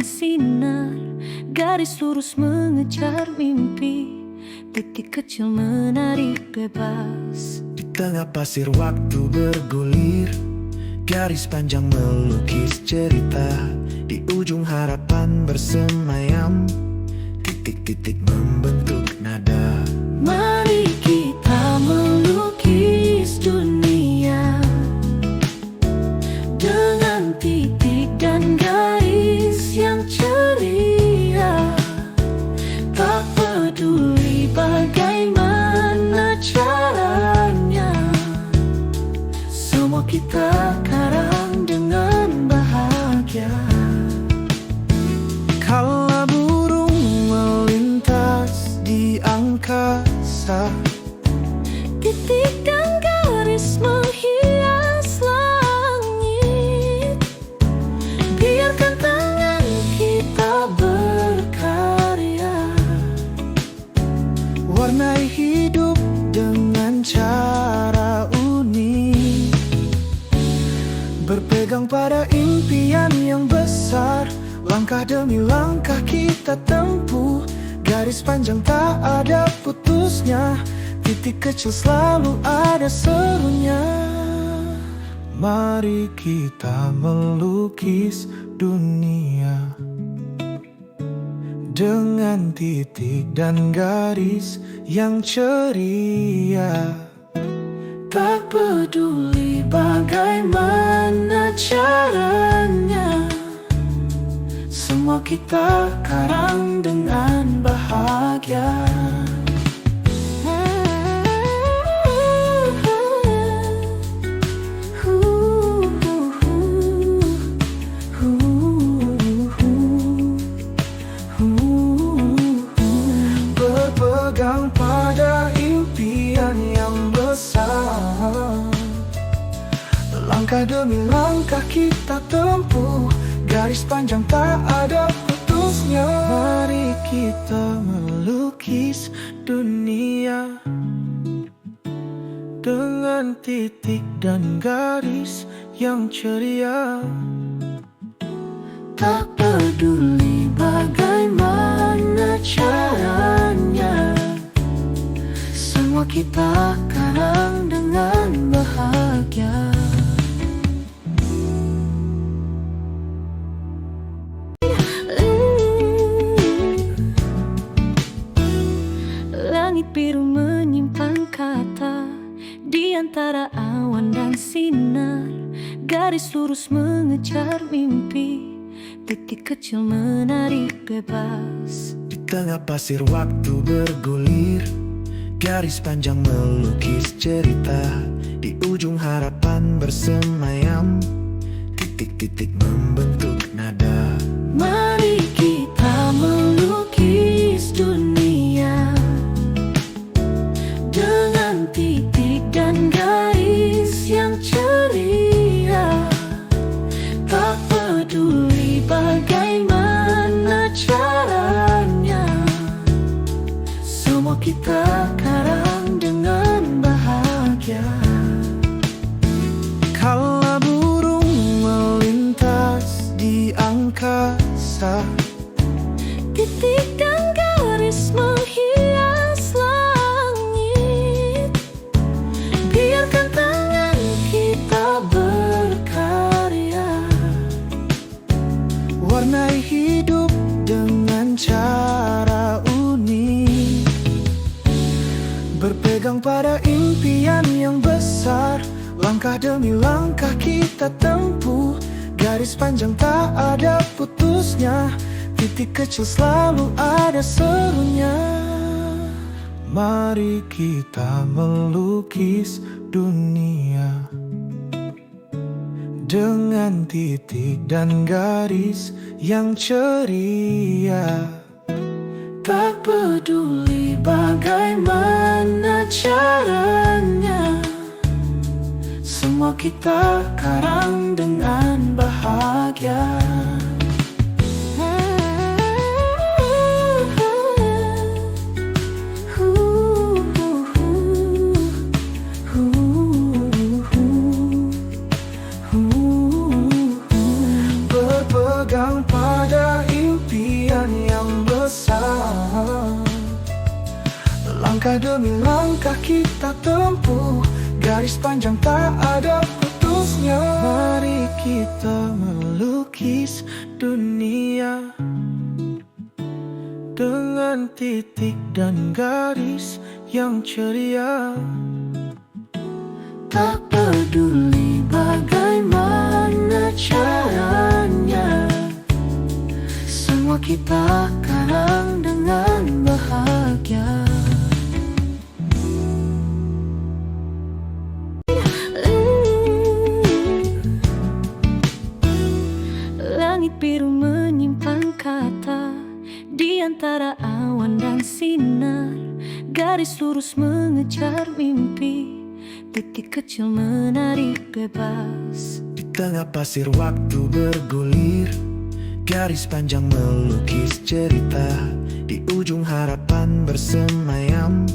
sinar, garis lurus mengejar mimpi, titik kecil menari bebas. Di tengah pasir waktu bergulir, garis panjang melukis cerita. Di ujung harapan bersemayam, titik-titik membentuk nada. Mari kita melukis dunia dengan titik dan garis yang ceria. Tak peduli bagaimana caranya, semua kita karang dengan bahagia. Kala burung melintas di angkasa, titik dan garis menghias langit. Biarkan tangan kita berkarya, warnai hidup dengan cara unik. Berpegang pada impian yang besar, langkah demi langkah kita tempuh. Garis panjang tak ada putusnya, titik kecil selalu ada serunya. Mari kita melukis dunia dengan titik dan garis yang ceria. tak peduli bagaimana caranya, semua kita karang dengan bahagia. Berpegang pada impian yang besar, langkah demi langkah kita tempuh. Garis panjang tak ada putusnya. Mari kita melukis dunia dengan titik dan garis yang ceria. Tak peduli bagaimana caranya, semua kita karang dengan bahagia. Langit biru menyimpan kata di antara awan dan sinar, garis lurus mengejar mimpi, titik kecil menari bebas. Di tengah pasir waktu bergulir, garis panjang melukis cerita. Di ujung harapan bersemayam, titik-titik membentuk nada. Mari kita melukis dunia dengan titik dan garis yang ceria. Tak peduli bagaimana caranya, semua kita karang dengan bahagia. Kala burung melintas di angkasa, titik dan garis menghias langit. Biarkan tangan kita berkarya, warnai hidup dengan cara unik. Berpegang pada impian yang besar, langkah demi langkah kita tempuh. Garis panjang tak ada putusnya, titik kecil selalu ada serunya. Mari kita melukis dunia dengan titik dan garis yang ceria. tak peduli bagaimana caranya, semua kita karang dengan bahagia. Berpegang pada Langkah demi langkah kita tempuh, garis panjang tak ada putusnya. Mari kita melukis dunia dengan titik dan garis yang ceria. Tak peduli bagaimana caranya, semua kita karang dengan bahagia. Langit biru menyimpan kata di antara awan dan sinar. Garis lurus mengejar mimpi, titik kecil menari bebas. Di tengah pasir waktu bergulir, garis panjang melukis cerita. Di ujung harapan bersemayam,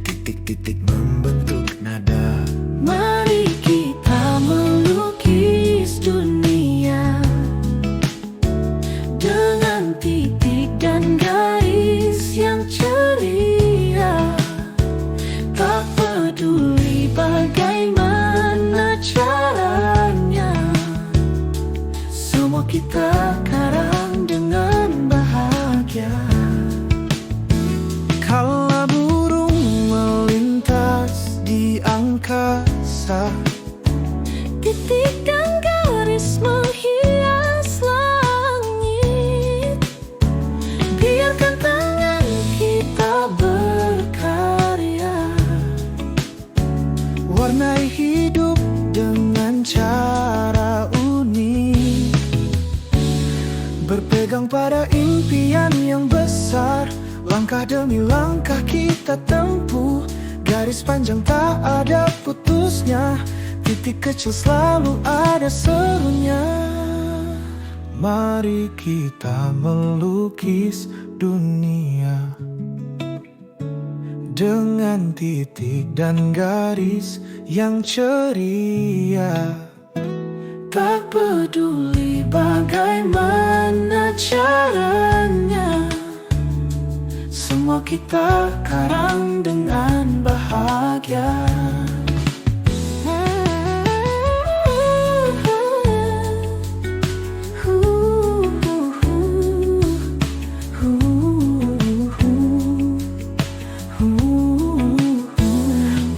titik-titik membentuk nada. Mari kita melukis dunia dengan titik dan garis yang ceria. Tak peduli bagaimana caranya, semua kita karang dengan bahagia. Kala burung melintas di angkasa, titik dan garis menghias langit. Biarkan tangan kita berkarya, warnai hidup dengan cara unik. Berpegang pada impian yang besar, langkah demi langkah kita tempuh, garis panjang tak ada putusnya, titik kecil selalu ada serunya. Mari kita melukis dunia dengan titik dan garis yang ceria. tak peduli bagaimana caranya, semua kita karang dengan bahagia.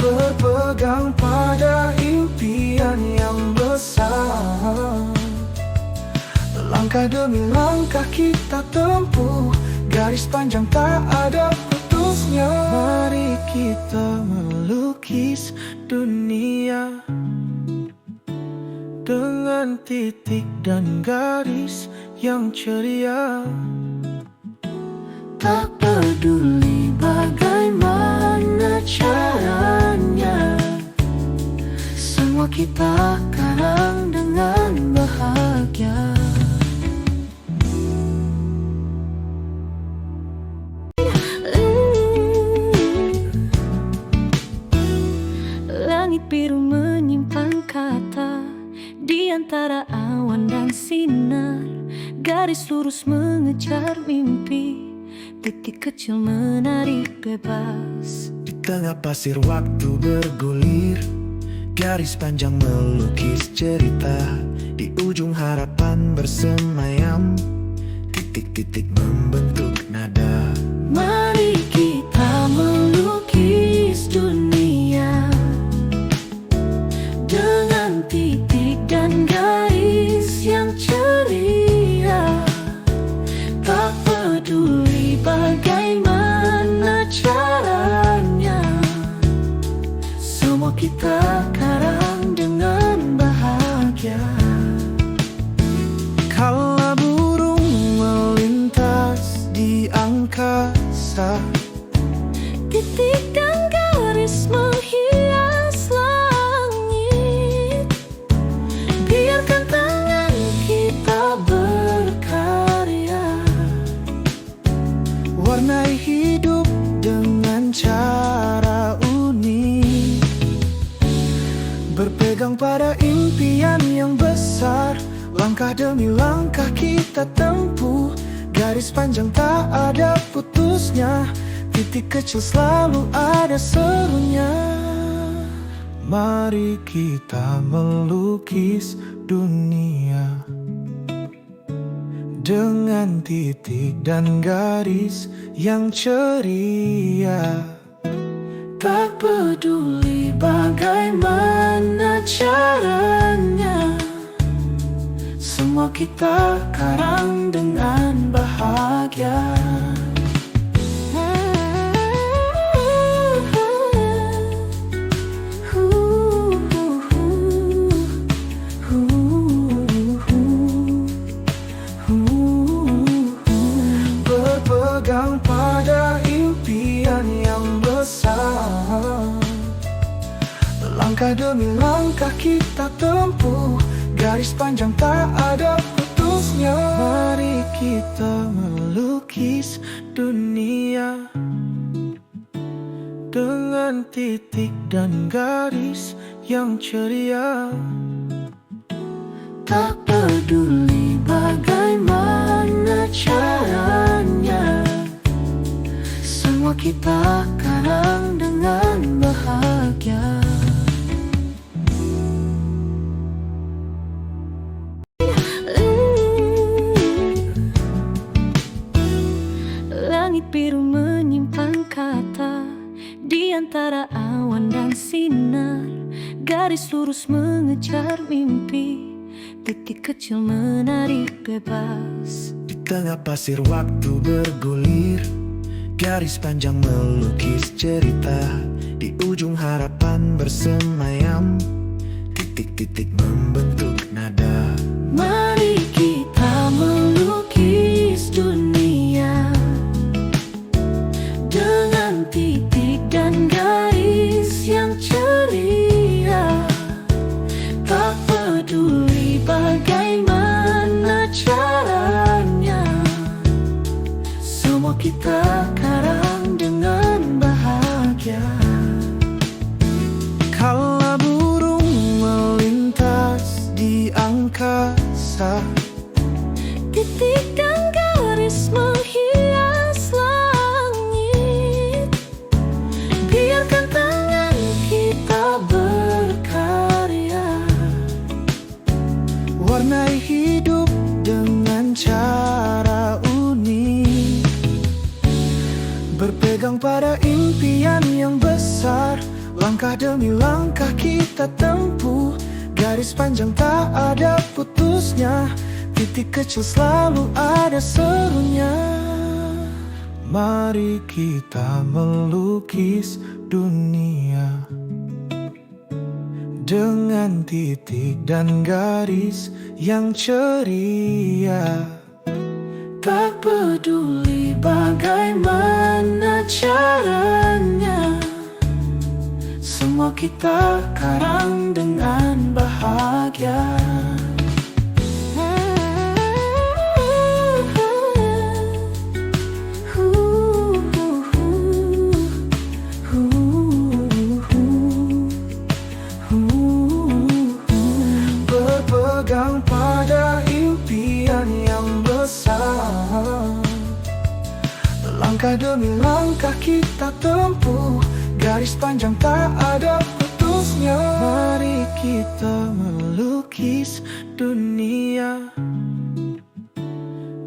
Berpegang pada impian yang besar, langkah demi langkah kita tempuh, garis panjang tak ada putusnya. Mari kita melukis dunia dengan titik dan garis yang ceria. Tak peduli bagaimana caranya, semua kita karang dengan bahagia. Langit biru menyimpan kata di antara awan dan sinar. Garis lurus mengejar mimpi, titik kecil menari bebas. Di tengah pasir waktu bergulir, garis panjang melukis cerita. Di ujung harapan bersemayam, titik-titik membentuk nada. Mari kita melukis dunia dengan titik dan garis yang ceria. Tak peduli bagaimana caranya, semua kita karang dengan bahagia. Kala burung melintas di angkasa, titik dan garis menghias langit. Biarkan tangan kita berkarya, warnai hidup dengan cara unik. Berpegang pada impian yang besar, langkah demi langkah kita tempuh, garis panjang tak ada putusnya, titik kecil selalu ada serunya. Mari kita melukis dunia dengan titik dan garis yang ceria. Tak peduli bagaimana caranya, semua kita karang dengan bahagia. Berpegang pada impian yang besar, langkah demi langkah kita tempuh, garis panjang tak ada putusnya. Mari kita melukis dunia dengan titik dan garis yang ceria. Tak peduli bagaimana caranya, semua kita karang dengan bahagia. Langit biru menyimpan kata di antara awan dan sinar. Garis lurus mengejar mimpi, titik kecil menari bebas. Di tengah pasir waktu bergulir, garis panjang melukis cerita. Di ujung harapan bersemayam, titik-titik membentuk nada. Mari kita melukis dunia dengan titik dan garis yang ceria. Tak peduli bagaimana caranya, semua kita karang dengan bahagia. Kala burung melintas di angkasa, titik dan garis menghias langit. Biarkan tangan kita berkarya, warnai hidup dengan cara unik. Berpegang pada impian yang besar, langkah demi langkah kita tempuh, garis panjang tak ada putusnya, titik kecil selalu ada serunya. Mari kita melukis dunia dengan titik dan garis yang ceria. Tak peduli bagaimana caranya, semua kita karang dengan bahagia. Berpegang pada impian yang besar, langkah demi langkah kita tempuh, garis panjang tak ada putusnya. Mari kita melukis dunia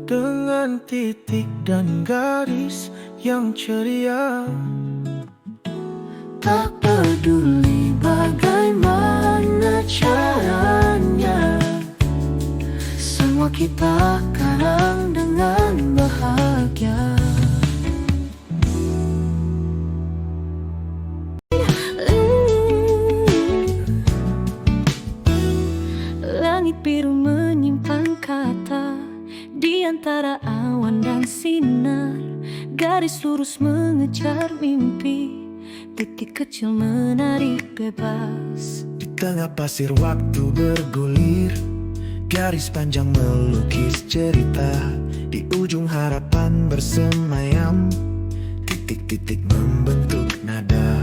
dengan titik dan garis yang ceria. Tak peduli bagaimana caranya, semua kita karang dengan bahagia. Langit biru menyimpan kata di antara awan dan sinar. Garis lurus mengejar mimpi, titik kecil menari bebas. Di tengah pasir waktu bergulir, garis panjang melukis cerita. Di ujung harapan bersemayam, titik-titik membentuk nada.